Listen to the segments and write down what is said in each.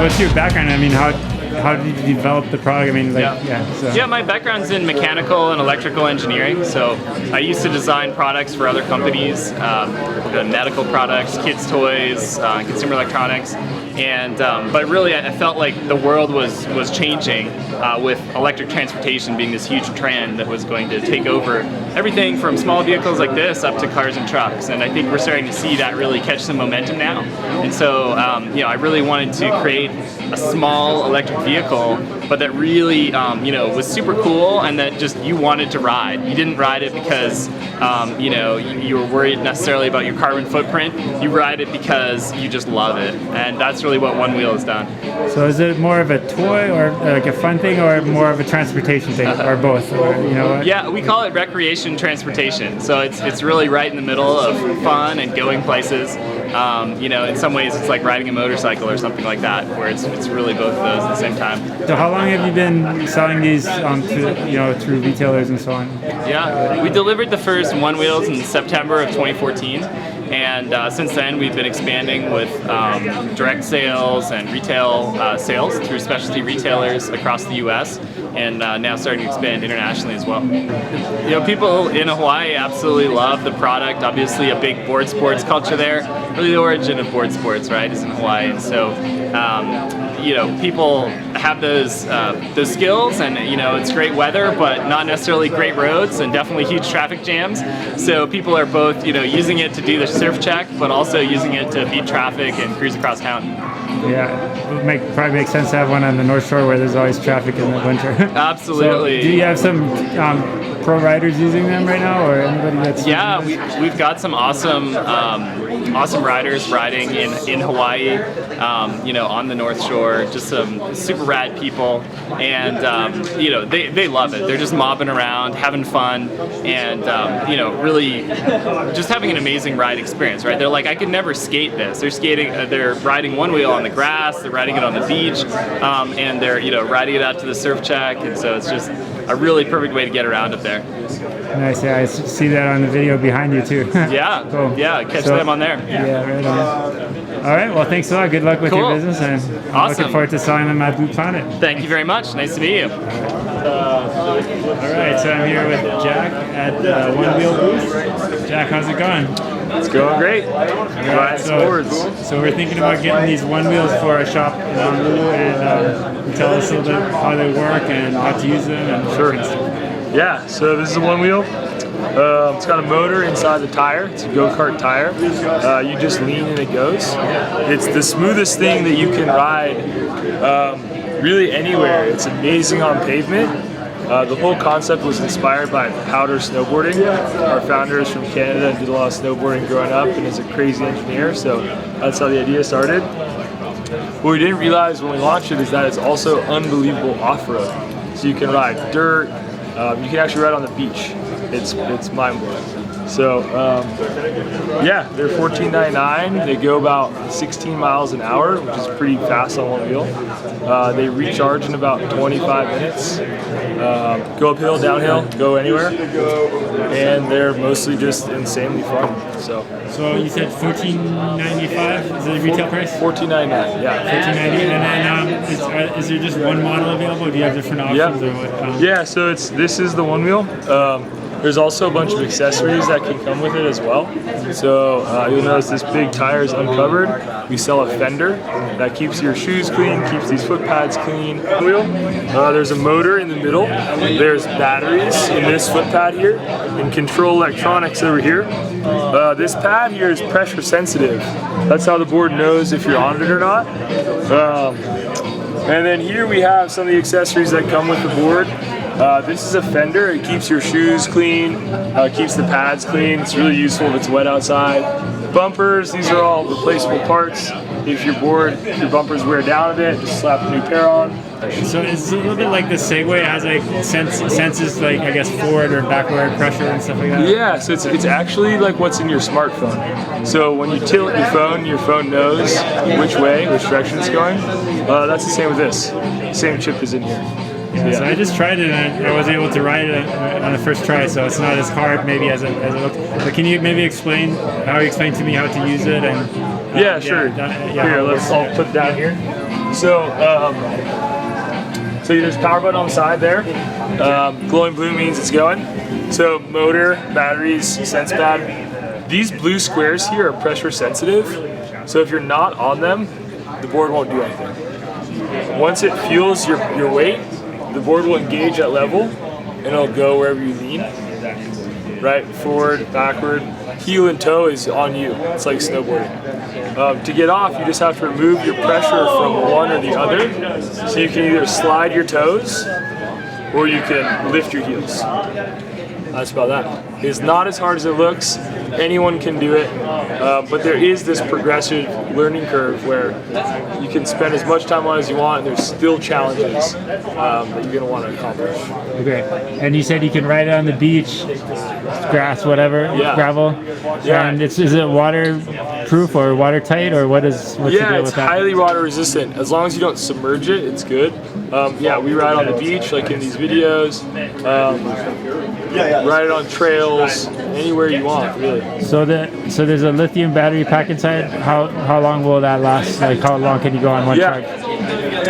what's your background? I mean, how did you develop the product? I mean, like, yeah, my background's in mechanical and electrical engineering. So I used to design products for other companies, medical products, kids' toys, consumer electronics. And but really, I felt like the world was changing with electric transportation being this huge trend that was going to take over everything from small vehicles like this up to cars and trucks. And I think we're starting to see that really catch some momentum now. And so, I really wanted to create a small electric vehicle, but that really, was super cool and that just you wanted to ride. You didn't ride it because, you were worried necessarily about your carbon footprint. You ride it because you just love it, and that's really what OneWheel has done. So is it more of a toy or like a fun thing, or more of a transportation thing, or both? Or, Yeah, we call it recreation transportation. So it's really right in the middle of fun and going places. In some ways it's like riding a motorcycle or something like that, where it's really both of those at the same time. So how long have you been selling these through retailers and so on? Yeah, we delivered the first OneWheels in September of 2014. And since then, we've been expanding with direct sales and retail sales through specialty retailers across the U.S. and now starting to expand internationally as well. People in Hawaii absolutely love the product. Obviously, a big board sports culture there. Really, the origin of board sports, right, is in Hawaii, and so people have those skills, and it's great weather, but not necessarily great roads, and definitely huge traffic jams. So people are both using it to do the surf check, but also using it to beat traffic and cruise across town. Yeah, it would probably make sense to have one on the North Shore where there's always traffic in the winter. Absolutely. So, do you have some pro riders using them right now, or anybody that's? Yeah, we've got some awesome riders riding in Hawaii, on the North Shore. Just some super rad people, and they love it. They're just mobbing around, having fun, and really just having an amazing ride experience. Right? They're like, I could never skate this. They're riding OneWheel on the grass. They're riding it on the beach, and they're riding it out to the surf check. And so it's just a really perfect way to get around up there. Nice, yeah, I see that on the video behind you too. Yeah, cool. Yeah, catch them on there. Yeah, right on. All right, well, thanks a lot. Good luck with your business, and I'm looking forward to selling them at Blue Planet. Thank you very much. Nice to meet you. All right, so I'm here with Jack at the OneWheel booth. Jack, how's it going? It's going great. Right, so we're thinking about getting these OneWheels for a shop in Honolulu, and tell us a little bit how they work and how to use them and sure. Yeah, so this is a OneWheel. It's got a motor inside the tire. It's a go-kart tire. You just lean and it goes. It's the smoothest thing that you can ride really anywhere. It's amazing on pavement. The whole concept was inspired by powder snowboarding. Our founder is from Canada and did a lot of snowboarding growing up and is a crazy engineer, so that's how the idea started. What we didn't realize when we launched it is that it's also unbelievable off-road. So you can ride dirt, you can actually ride on the beach. It's mind-blowing. So yeah, they're $14.99. They go about 16 miles an hour, which is pretty fast on one wheel. They recharge in about 25 minutes. Go uphill, downhill, go anywhere. And they're mostly just insanely fun. So you said $14.95 is the retail price? $14.99, yeah. $14.99, and then is there just one model available? Or do you have different options? Or what? Yeah, so this is the OneWheel. There's also a bunch of accessories that can come with it as well. So you'll notice this big tire is uncovered. We sell a fender that keeps your shoes clean, keeps these foot pads clean. There's a motor in the middle. There's batteries in this foot pad here, and control electronics over here. This pad here is pressure sensitive. That's how the board knows if you're on it or not. And then here we have some of the accessories that come with the board. This is a fender. It keeps your shoes clean, keeps the pads clean. It's really useful if it's wet outside. Bumpers, these are all replaceable parts. If your bumpers wear down a bit, just slap a new pair on. So it's a little bit like the Segway. It has like senses like, I guess, forward or backward pressure and stuff like that. Yeah, so it's actually like what's in your smartphone. So when you tilt your phone knows which direction it's going. That's the same with this. Same chip is in here. Yeah, so I just tried it and I was able to ride it on the first try, so it's not as hard maybe as it looks. But can you maybe explain to me how to use it? And yeah, sure. Here, I'll put it down here. So, so there's a power button on the side there. Glowing blue means it's going. So motor, batteries, sense pad. These blue squares here are pressure sensitive. So if you're not on them, the board won't do anything. Once it feels your weight, the board will engage at level and it'll go wherever you lean. Right, forward, backward, heel and toe is on you. It's like snowboarding. To get off, you just have to remove your pressure from one or the other. So you can either slide your toes or you can lift your heels. That's about that. It's not as hard as it looks. Anyone can do it, but there is this progressive learning curve where you can spend as much time on as you want, and there's still challenges that you're going to want to accomplish. Okay. And you said you can ride it on the beach, grass, whatever, gravel. Yeah. And is it waterproof or watertight, or what's the deal with that? Yeah, it's highly water resistant. As long as you don't submerge it, it's good. Yeah, we ride on the beach, like in these videos. Ride it on trails, anywhere you want, really. So there's a lithium battery pack inside. How long will that last? Like how long can you go on one charge?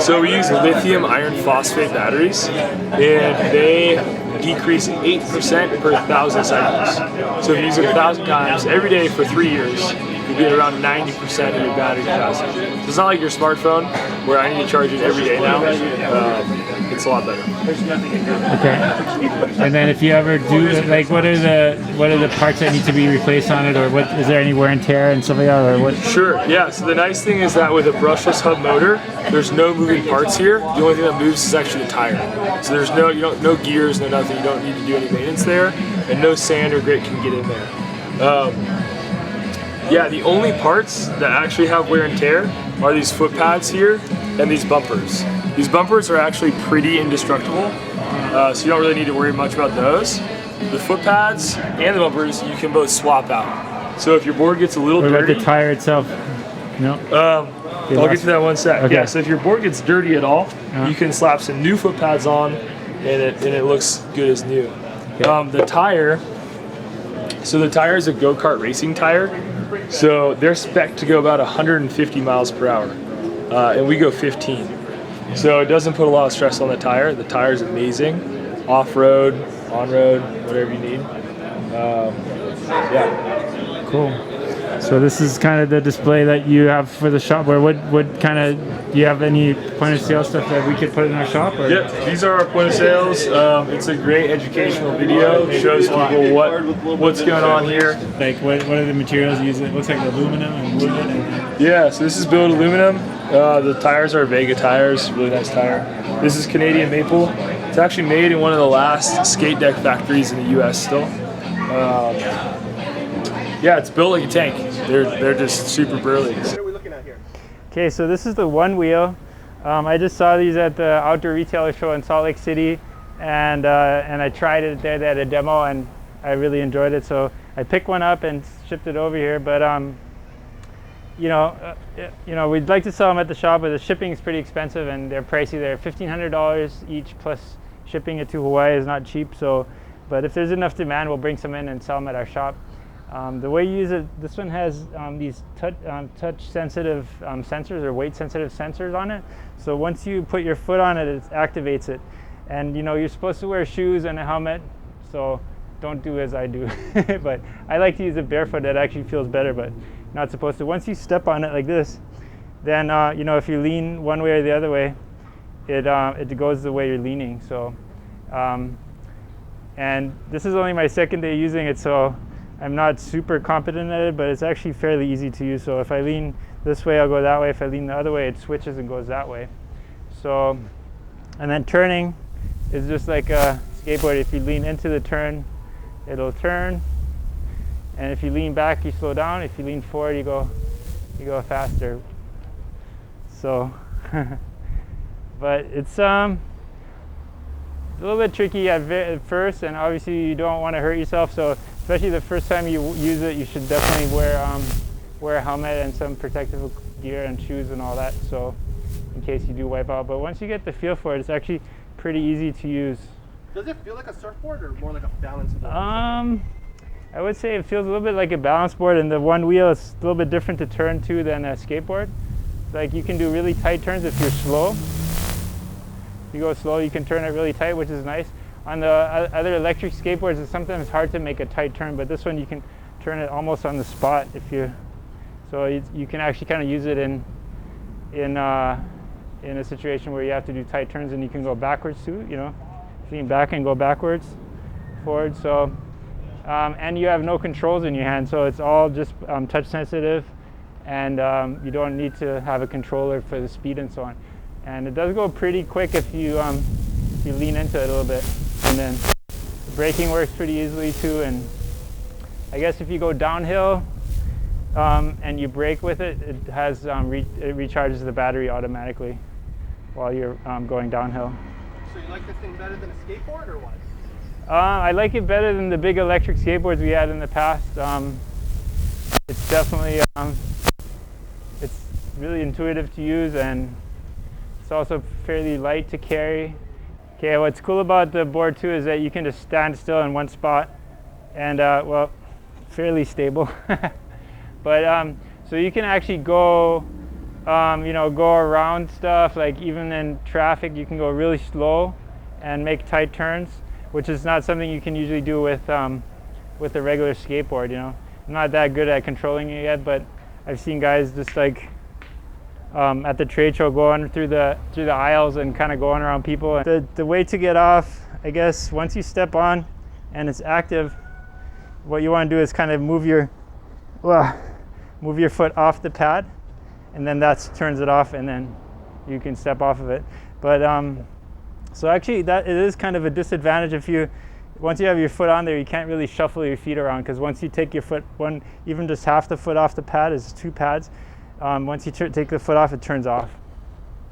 So we use lithium iron phosphate batteries, and they decrease 8% per 1,000 cycles. So if you use it 1,000 times every day for 3 years, you get around 90% of your battery capacity. So it's not like your smartphone, where I need to charge it every day now. It's a lot better. Okay. And then if you ever do, like, what are the parts that need to be replaced on it, or what is there any wear and tear and stuff like that, or what? Sure. Yeah. So the nice thing is that with a brushless hub motor, there's no moving parts here. The only thing that moves is actually the tire. So there's no gears, no nothing. You don't need to do any maintenance there, and no sand or grit can get in there. Yeah, the only parts that actually have wear and tear are these foot pads here and these bumpers. These bumpers are actually pretty indestructible, so you don't really need to worry much about those. The foot pads and the bumpers you can both swap out. So if your board gets a little dirty... What about the tire itself? No? I'll get to that one sec. Okay. Yeah, so if your board gets dirty at all, you can slap some new foot pads on and it looks good as new. Okay. The tire, so the tire is a go-kart racing tire. So they're spec'd to go about 150 miles per hour, and we go 15. So it doesn't put a lot of stress on the tire. The tire is amazing, off-road, on-road, whatever you need. Yeah. Cool. So this is kind of the display that you have for the shop. Where what kind of, do you have any point of sale stuff that we could put in our shop? Or? Yep, these are our point of sales. It's a great educational video. It shows people what's going on here. Like what are the materials used? It looks like aluminum and wood. Yeah, so this is built aluminum. The tires are Vega tires, really nice tire. This is Canadian maple. It's actually made in one of the last skate deck factories in the US still. Yeah, it's built like a tank. They're just super burly. What are we looking at here? Okay, so this is the OneWheel. I just saw these at the outdoor retailer show in Salt Lake City, and I tried it there. They had a demo, and I really enjoyed it. So I picked one up and shipped it over here. But you know, we'd like to sell them at the shop, but the shipping is pretty expensive and they're pricey. They're $1,500 each, plus shipping it to Hawaii is not cheap. So, but if there's enough demand, we'll bring some in and sell them at our shop. The way you use it, this one has these touch-sensitive sensors, or weight-sensitive sensors on it. So once you put your foot on it, it activates it. And you know, you're supposed to wear shoes and a helmet, so don't do as I do. But I like to use it barefoot. It actually feels better, but not supposed to. Once you step on it like this, then you know, if you lean one way or the other way, it goes the way you're leaning. So, and this is only my second day using it, so I'm not super competent at it, but it's actually fairly easy to use. So if I lean this way, I'll go that way. If I lean the other way, it switches and goes that way. So, and then turning is just like a skateboard. If you lean into the turn, it'll turn. And if you lean back, you slow down. If you lean forward, you go faster. So, but it's a little bit tricky at first, and obviously you don't want to hurt yourself. So especially the first time you use it, you should definitely wear a helmet and some protective gear and shoes and all that, so in case you do wipe out. But once you get the feel for it, it's actually pretty easy to use. Does it feel like a surfboard or more like a balance board? I would say it feels a little bit like a balance board, and the OneWheel is a little bit different to turn to than a skateboard. like you can do really tight turns if you're slow. If you go slow, you can turn it really tight, which is nice. On the other electric skateboards, it's sometimes hard to make a tight turn, but this one you can turn it almost on the spot if you. So you can actually kind of use it in a situation where you have to do tight turns, and you can go backwards too. You know, lean back and go backwards, forward. So and you have no controls in your hand, so it's all just touch sensitive, and you don't need to have a controller for the speed and so on. And it does go pretty quick if you lean into it a little bit, and then the braking works pretty easily too. And I guess if you go downhill and you brake with it, it has it recharges the battery automatically while you're going downhill. So you like this thing better than a skateboard or what? I like it better than the big electric skateboards we had in the past. It's definitely it's really intuitive to use, and it's also fairly light to carry. Okay, what's cool about the board too is that you can just stand still in one spot, and well, fairly stable. But so you can actually go, you know, go around stuff. Like even in traffic, you can go really slow and make tight turns, which is not something you can usually do with a regular skateboard. You know, I'm not that good at controlling it yet, but I've seen guys just like at the trade show going through the aisles and kind of going around people. The way to get off, I guess, once you step on and it's active, what you want to do is kind of move your foot off the pad, and then that turns it off, and then you can step off of it. But so actually that it is kind of a disadvantage if once you have your foot on there, you can't really shuffle your feet around, because once you take your foot, even just half the foot off the pad is 2 pads. Once you take the foot off, it turns off.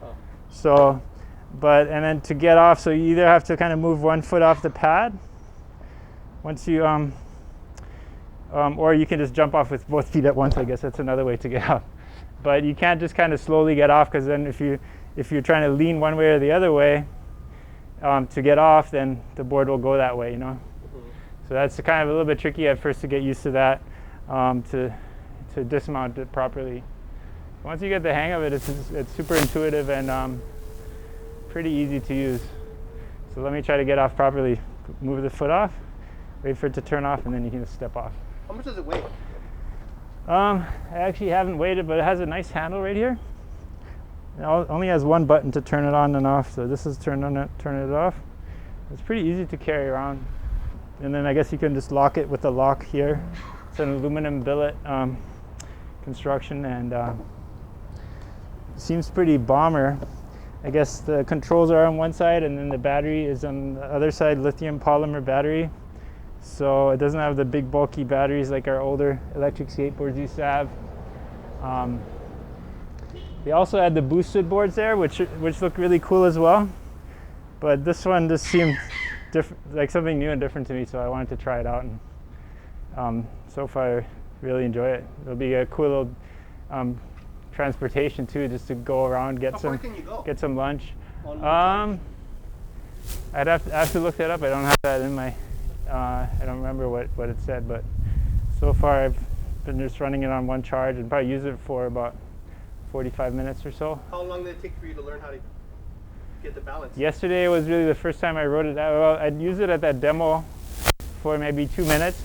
Oh. So, and then to get off, so you either have to kind of move one foot off the pad once you or you can just jump off with both feet at once. I guess that's another way to get off. But you can't just kind of slowly get off, because then if you're trying to lean one way or the other way to get off, then the board will go that way, you know. Mm-hmm. So that's kind of a little bit tricky at first to get used to that, to dismount it properly. Once you get the hang of it, it's super intuitive and pretty easy to use. So let me try to get off properly. Move the foot off, wait for it to turn off, and then you can just step off. How much does it weigh? I actually haven't weighed it, but it has a nice handle right here. It only has one button to turn it on and off, so this is turn it off. It's pretty easy to carry around. And then I guess you can just lock it with the lock here. It's an aluminum billet construction, and seems pretty bomber. I guess the controls are on one side, and then the battery is on the other side, lithium polymer battery. So it doesn't have the big bulky batteries like our older electric skateboards used to have. They also had the boosted boards there, which look really cool as well. But this one just seemed like something new and different to me, so I wanted to try it out. And so far, I really enjoy it. It'll be a cool little transportation too, just to go around, get some lunch. I'd have to look that up. I don't have that in my. I don't remember what it said, but so far I've been just running it on one charge and probably use it for about 45 minutes or so. How long did it take for you to learn how to get the balance? Yesterday was really the first time I rode it. Well, I'd use it at that demo for maybe 2 minutes.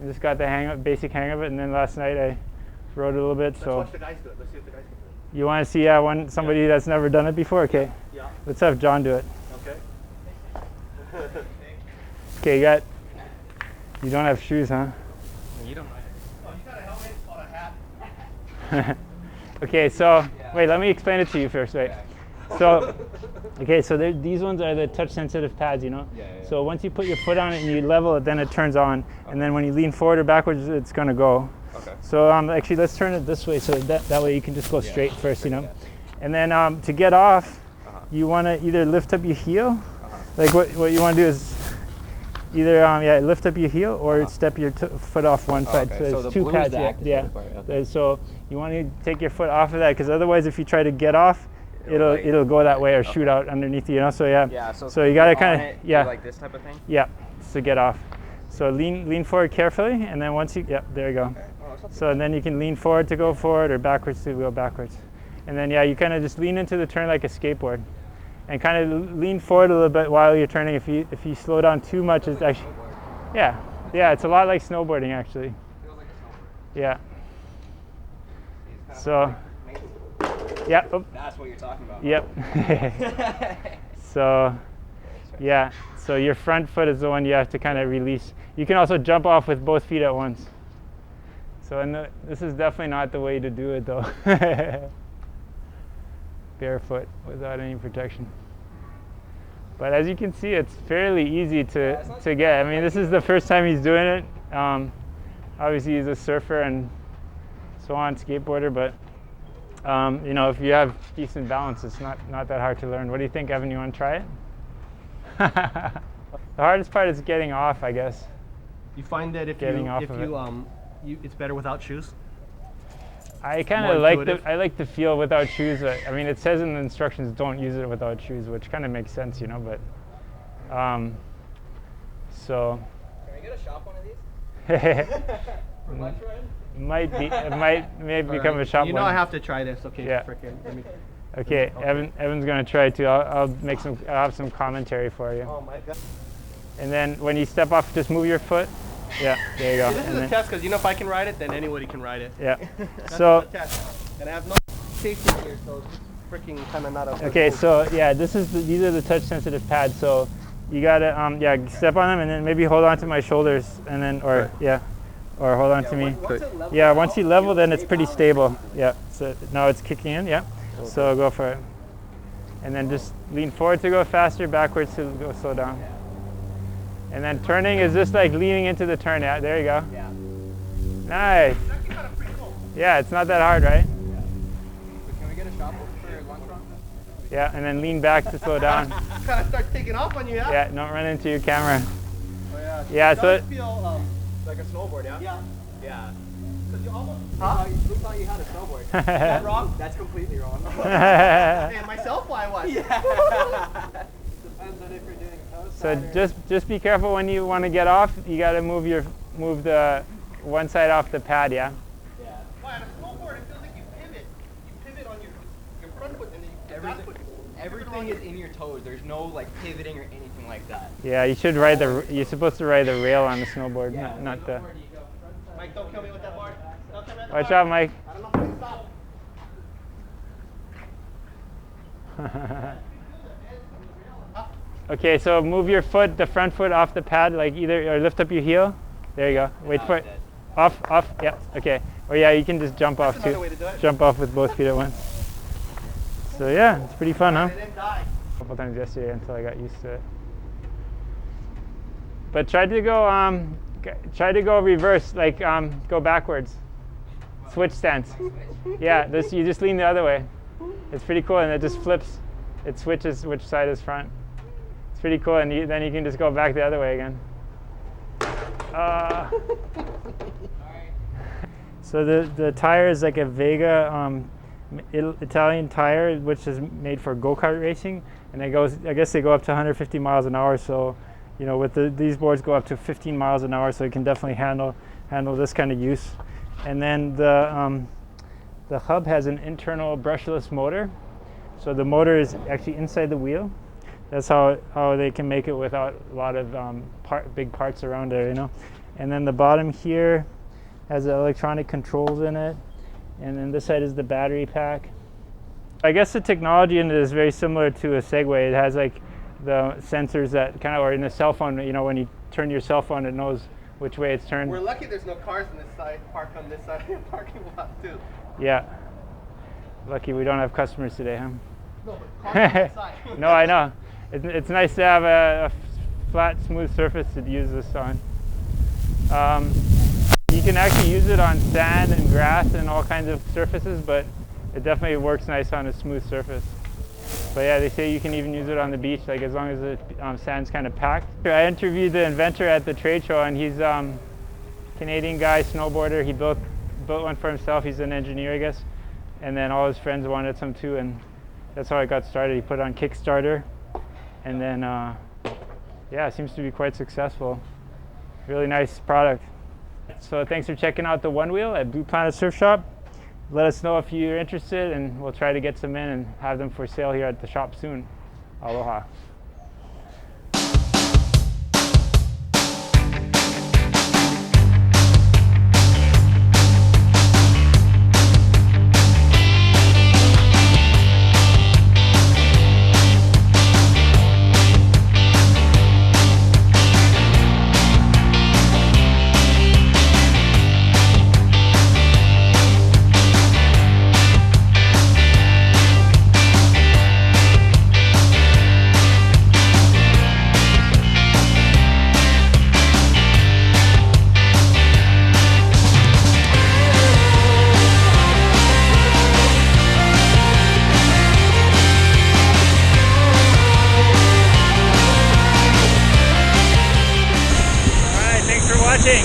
I just got the basic hang of it, and then last night I rode it a little bit. Let's watch the guys do it. Let's see if the guys can do it. You want to see somebody that's never done it before? Okay. Yeah. Let's have John do it. Okay. Okay, you don't have shoes, huh? You don't. Oh, you got a helmet on a hat. Okay, so wait, let me explain it to you first, right? So, okay, so these ones are the touch-sensitive pads, you know. Yeah. So once you put your foot on it and you level it, then it turns on, and then when you lean forward or backwards, it's gonna go. Okay. So actually, let's turn it this way, so that way you can just go straight first, you know. And then to get off, you want to either lift up your heel, like what you want to do is either lift up your heel or step your foot off one side. Okay. So the there's 2 pads. Yeah. Okay. So you want to take your foot off of that, because otherwise, if you try to get off, it'll go that way or shoot out underneath you. You know. So yeah. So you gotta kind of like this type of thing. Yeah. To get off. So lean forward carefully, and then once you there you go. Okay. Oh, so then you can lean forward to go forward or backwards to go backwards. And then yeah, you kind of just lean into the turn like a skateboard, and kind of lean forward a little bit while you're turning. If you slow down too much, it's actually yeah, it's a lot like snowboarding actually. Yeah. So yeah. Oh. That's what you're talking about. Yep. So yeah. So your front foot is the one you have to kind of release. You can also jump off with both feet at once. So this is definitely not the way to do it though. Barefoot without any protection. But as you can see, it's fairly easy to get. I mean, this is the first time he's doing it. Obviously, he's a surfer and so on, skateboarder. But you know, if you have decent balance, it's not that hard to learn. What do you think, Evan? You want to try it? The hardest part is getting off, I guess. You find that if it's better without shoes? I kind of like the feel without shoes. I mean, it says in the instructions don't use it without shoes, which kind of makes sense, you know. But so. Can we get a shop one of these? For lunch ride? It might become a shop. You know, one. I have to try this. Okay. Yeah. Okay. Evan's gonna try it too. I'll have some commentary for you. Oh my God. And then when you step off, just move your foot. Yeah, there you go. This is a test because you know if I can ride it, then anybody can ride it. Yeah. That's So. a test. And I have no safety gear, so it's freaking kind of not a. Okay, so yeah, these are the touch sensitive pads. So you gotta step on them and then maybe hold on to my shoulders and then or hold on to me. Yeah, once you level, then it's pretty stable. Yeah. So now it's kicking in. Yeah. Okay. So go for it. And then just lean forward to go faster, backwards to go slow down. And then turning is just like leaning into the turn. Yeah, there you go. Yeah. Nice. Yeah, it's not that hard, right? Yeah. Can we get a shop for lunch run? Yeah, and then lean back to slow down. Kind of start taking off on you, yeah? Yeah, don't run into your camera. Oh, yeah. Yeah, it does feel like a snowboard, yeah? Yeah. Yeah. Because you almost. Who thought you had a snowboard? Is that wrong? That's completely wrong. Hey, myself, why was? Yeah. Depends on if you're doing toe So just be careful when you want to get off. You got to move the one side off the pad, yeah. Yeah. Why on a snowboard it feels like you pivot. You pivot on your front foot and then your back foot. Everything is in your toes. There's no like pivoting or anything like that. Yeah, you should ride you're supposed to ride the rail on the snowboard, Yeah, not the. Mike, don't kill me with that board. Don't kill me with that Watch board. out, Mike. I don't know if I can stop. Okay, so move your foot, the front foot off the pad, like or lift up your heel. There you go. Wait for it. Off. Yeah. Okay. Or yeah, you can just jump off too. Jump off with both feet at once. So yeah, it's pretty fun, huh? A couple times yesterday until I got used to it. But try to go reverse, like go backwards. Switch stance. Yeah, you just lean the other way. It's pretty cool, and it just flips. It switches which side is front. It's pretty cool, and then you can just go back the other way again. So the tire is like a Vega Italian tire, which is made for go-kart racing, and I guess they go up to 150 miles an hour. So, you know, with these boards go up to 15 miles an hour, so it can definitely handle this kind of use. And then the hub has an internal brushless motor, so the motor is actually inside the wheel. That's how they can make it without a lot of big parts around there, you know. And then the bottom here has electronic controls in it, and then this side is the battery pack. I guess the technology in it is very similar to a Segway. It has like the sensors that kind of are in a cell phone. You know, when you turn your cell phone, it knows which way it's turned. We're lucky there's no cars on this side, parked on this side of the parking lot too. Yeah. Lucky we don't have customers today, huh? No, but cars on this side. No, I know. It's nice to have a flat, smooth surface to use this on. You can actually use it on sand and grass and all kinds of surfaces, but it definitely works nice on a smooth surface. But yeah, they say you can even use it on the beach, like as long as the sand's kind of packed. I interviewed the inventor at the trade show, and he's a Canadian guy, snowboarder. He built one for himself. He's an engineer, I guess. And then all his friends wanted some too, and that's how I got started. He put it on Kickstarter, and then yeah, it seems to be quite successful. Really nice product. So thanks for checking out the OneWheel at Blue Planet Surf Shop. let us know if you're interested, and we'll try to get some in and have them for sale here at the shop soon. Aloha.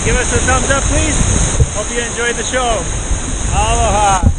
Give us a thumbs up, please. Hope you enjoyed the show. Aloha.